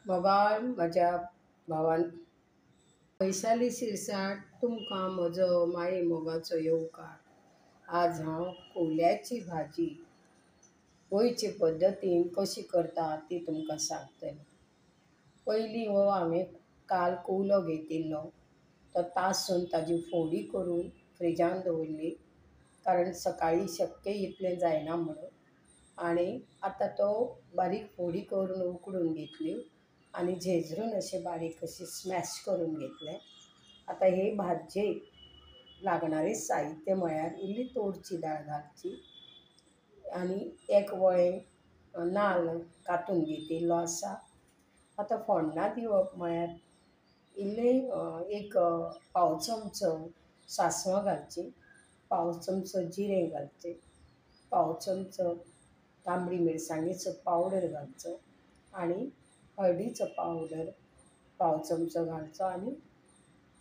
मोगाळ म्हज्या भावान वैशाली शिरसाट तुमकां म्हजो माये मोगाचो येवकार। आज हांव कोल्याची भाजी गोंयचे पद्दतीन कशी करता ती तुमकां सांगतलें। पयलीं हो हांवें काल कोवलो घेतिल्लो तो तासून ताजी फोडी करून फ्रिजान दवरली, कारण सकाळीं शक्य इतलें जायना म्हणून। आनी आतां तो बारीक फोडी करून उकडून घेतल्यो आनी झेजरून अशें बारीक अशें स्मॅश करून घेतलें। आतां हे भाजयेक लागणारें साहित्य म्हळ्यार इल्ली तोरची दाळ घालची आनी एक वळें नाल्ल कांतून घेतिल्लो आसा। आतां फोण्णां दिवप म्हळ्यार एक पाव चमचो सासवां घालचीं, पाव चमचो जिरें घालचें, पाव चमचो तांबडी मिरसांगेचो पावडर घालचो आनी हळदीचो पावडर पाव चमचो घालचो। आनी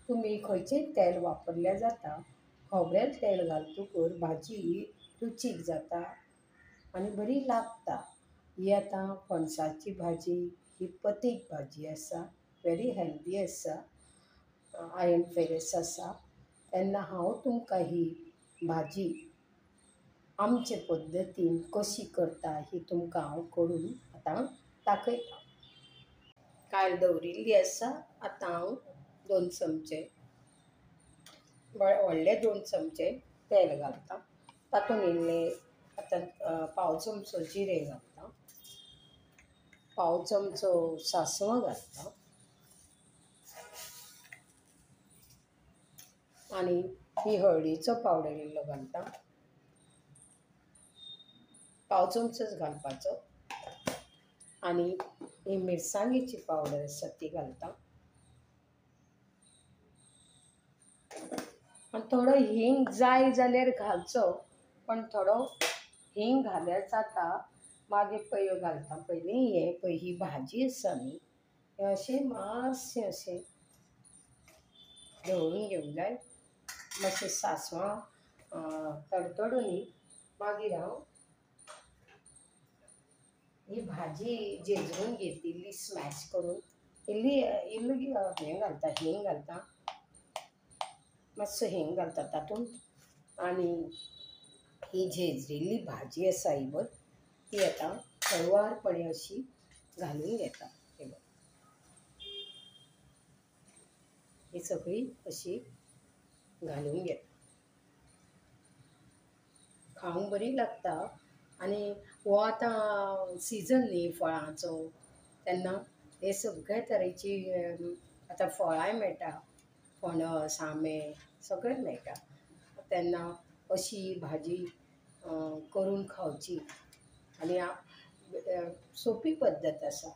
तुमी खंयचेंय तेल वापरल्यार जाता। खोबरेल तेल घालतकूर भाजी रुचीक जाता आनी बरी लागता। ही आतां फणसाची भाजी ही पथीक भाजी आसा, व्हेरी हेल्दी आसा, आयर्न फेरस आसा। तेन्ना हांव तुमकां ही भाजी आमचे पद्दतीन कशी करता ही तुमकां हांव करून आतां दाखयतां। कायल दवरिल्ली आसा। आतां हांव 2 चमचे व्हडले 2 चमचे तेल घालतां। तातूंत इल्लें आतां पाव चमचो जिरें घालतां, पाव चमचो सासवां घालतां आनी ही हळदीचो पावडर इल्लो घालतां, पाव चमचोच घालपाचो। आनी ही मिरसांगेची पावडर आसा ती घालतां आनी थोडो हींग जाय जाल्यार घालचो, पण थोडो हींग घाल्यार जाता। मागीर पळय घालतां पयलीं हें पळय ही भाजी आसा न्ही, हें अशें मातशें अशें ढवळून घेवंक जाय। मातशें सासवां तडतडूनी मागीर हांव ही भाजी झेजरून घेतिल्ली स्मॅश करून इल्लो हें घालतां, हींग घालतां, मातसो हींग घालतां तातूंत। आनी ही झेजरिल्ली भाजी आसा ही पळय ती आतां हळुवारपणी अशी घालून घेता। ही सगळी अशी घालून घेता, खावंक बरी लागता। आनी हो आतां सिजन न्ही फळांचो, तेन्ना हे सगळे तरेची आतां फळांय मेळटा, फणस आंबे सगळें मेळटा। तेन्ना अशी भाजी करून खावची आनी सोंपी पद्दत आसा।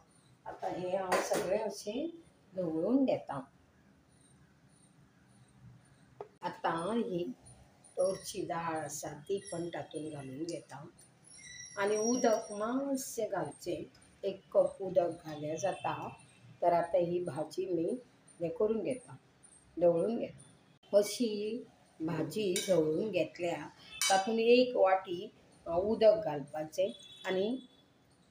आतां हें हांव सगळें अशें ढवळून घेतां। आतां ही तोरची दाळ आसा ती पण तातूंत घालून घेतां आनी उदक मातशें घालचें, 1 कप उदक घाल्यार जाता। तर आतां ही भाजी मी हें करून घेतां, ढवळून घेतां। अशी भाजी ढवळून घेतल्या तातूंत 1 वाटी उदक घालपाचें आनी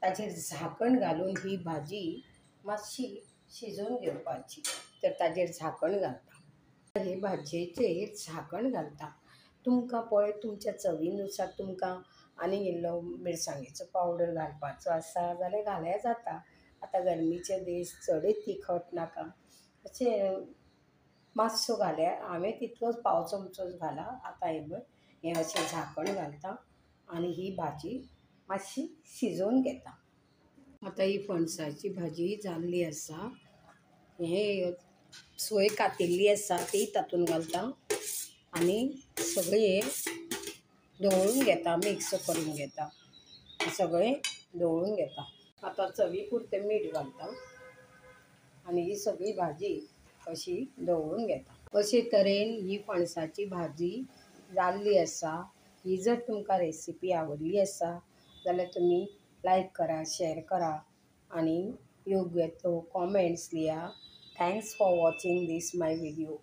ताचेर झाकण घालून ही भाजी मातशी शिजोवन घेवपाची। तर ताचेर झाकण घालतां, हे भाजयेचेर झाकण घालतां। तुमकां पळय तुमच्या चवीनुसार तुमकां आनी इल्लो मिरसांगेचो पावडर घालपाचो आसा जाल्यार घाल्यार जाता। आतां गरमेचे दीस चडय तिखट नाका, अशें मातसो घाल्यार हांवें तितलोच पाव चमचोच घाला। आतां हें अशें झाकण घालतां आनी ही भाजी मातशी शिजोवन घेतां। आतां ही फणसाची भाजी जाल्ली आसा। हें सोय कातिल्ली आसा ती तातूंत घालतां आनी सगळें ढवळून घेतां, मिक्स करून घेतां, सगळें ढवळून घेतां। आतां चवी पुरतें मीठ घालतां आनी ही सगळी भाजी अशी ढवळून घेतां। अशे तरेन ही फणसाची भाजी जाल्ली आसा। ही जर तुमकां रेसिपी आवडली आसा जाल्यार तुमी लायक करा, शेअर करा आनी योग्य तो कॉमेंट्स लिया। Thanks for watching this my video.